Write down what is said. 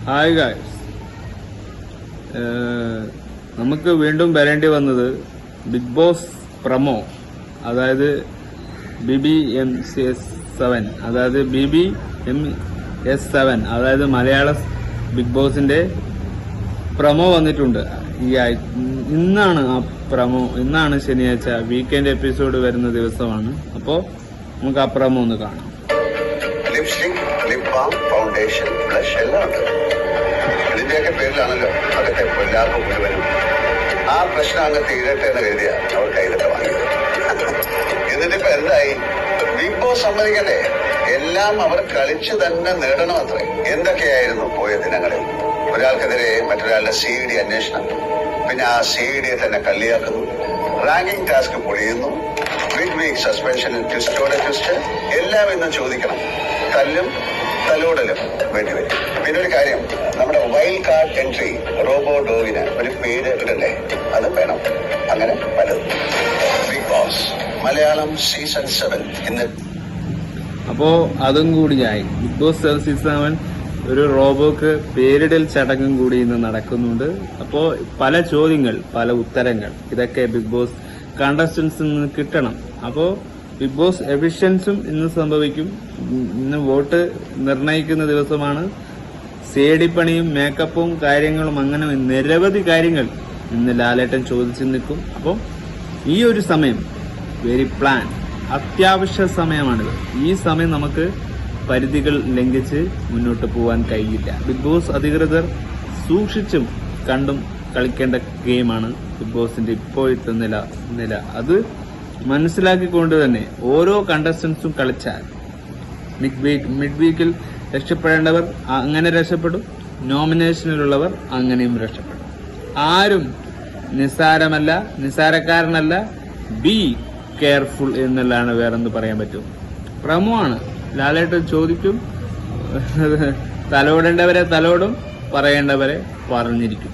Hi guys, നമുക്ക് വീണ്ടും വരേണ്ടി വന്നത് ബിഗ് ബോസ് പ്രമോ, അതായത് BBMS7, അതായത് BBMS7, അതായത് മലയാള ബിഗ് ബോസിന്റെ പ്രമോ വന്നിട്ടുണ്ട്. ഇന്നാണ് ആ പ്രമോ, ഇന്നാണ് ശനിയാഴ്ച, വീക്കെൻഡ് എപ്പിസോഡ് വരുന്ന ദിവസമാണ്. അപ്പോൾ നമുക്ക് ആ പ്രമോ ഒന്ന് കാണാം. Lipstick, lip balm, foundation, blush എല്ലാം ഉണ്ട്. ഇതിന്റെയൊക്കെ പേരിലാണല്ലോ അതൊക്കെ എല്ലാവർക്കും മുഴുവനും ആ പ്രശ്നം അങ്ങ് തീരട്ടെ എന്ന് കരുതിയ അവർ കയ്യിലൊക്കെ വാങ്ങിയത്. എന്നിട്ടിപ്പോ എന്തായി? ബിഗ് ബോസ് സമ്മതിക്കണ്ടേ? എല്ലാം അവർ കളിച്ചു തന്നെ നേടണം അത്രേ. എന്തൊക്കെയായിരുന്നു പോയ ദിനങ്ങളിൽ? ഒരാൾക്കെതിരെ മറ്റൊരാളുടെ CID അന്വേഷണം, പിന്നെ ആ CID തന്നെ കള്ളിയാക്കുന്നു, റാങ്കിംഗ് ടാസ്ക് പൊളിയുന്നു, വീക്ക് സസ്പെൻഷനിൽ ട്വിസ്റ്റോടെ ട്വിസ്റ്റ്, എല്ലാം ഇന്ന് ചോദിക്കണം. തല്ലും തലോടലും വേണ്ടിവരും. പിന്നെ ഒരു കാര്യം, നമ്മുടെ വൈൽഡ് കാർഡ് എൻട്രി റോബോ ഡോഗിന് ഒരു പേര് ഇടണ്ടേ? അത് വേണം. അങ്ങനെ പലതും. ബിഗ് ബോസ് മലയാളം സീസൺ 7 ഇന്ന്. അപ്പോ അതും കൂടിയായി. ബിഗ് ബോസ് സീസൺ 7 ഒരു റോബോക്ക് പേരിടൽ ചടങ്ങും കൂടി ഇന്ന് നടക്കുന്നുണ്ട്. അപ്പോ പല ചോദ്യങ്ങൾ, പല ഉത്തരങ്ങൾ, ഇതൊക്കെ ബിഗ് ബോസ് കണ്ടസ്റ്റൻസിൽ നിന്ന് കിട്ടണം. അപ്പോ ബിഗ് ബോസ് എവിക്ഷൻസും ഇന്ന് സംഭവിക്കും. ഇന്ന് വോട്ട് നിർണയിക്കുന്ന ദിവസമാണ്. CID പണിയും മേക്കപ്പും കാര്യങ്ങളും, അങ്ങനെ നിരവധി കാര്യങ്ങൾ ഇന്ന് ലാലേട്ടൻ ചോദിച്ചു നിൽക്കും. അപ്പോൾ ഈ ഒരു സമയം വെരി പ്ലാൻ, അത്യാവശ്യ സമയമാണിത്. ഈ സമയം നമുക്ക് പരിധികൾ ലംഘിച്ച് മുന്നോട്ട് പോകാൻ കഴിയില്ല. ബിഗ് ബോസ് അധികൃതർ സൂക്ഷിച്ചും കണ്ടും കളിക്കേണ്ട ഗെയിമാണ് ബിഗ് ബോസിന്റെ ഇപ്പോഴത്തെ നില. അത് മനസ്സിലാക്കിക്കൊണ്ട് തന്നെ ഓരോ കണ്ടസ്റ്റൻസും കളിച്ചാൽ മിഡ് വീക്കിൽ രക്ഷപ്പെടേണ്ടവർ അങ്ങനെ രക്ഷപ്പെടും, നോമിനേഷനിലുള്ളവർ അങ്ങനെയും രക്ഷപ്പെടും. ആരും നിസ്സാരക്കാരനല്ല. ബി കെയർഫുൾ എന്നുള്ളതാണ്, വേറെന്ത് പറയാൻ പറ്റും. പ്രമോ ആണ്. ലാലേട്ടൻ ചോദിക്കും, തലോടേണ്ടവരെ തലോടും, പറയേണ്ടവരെ പറഞ്ഞിരിക്കും.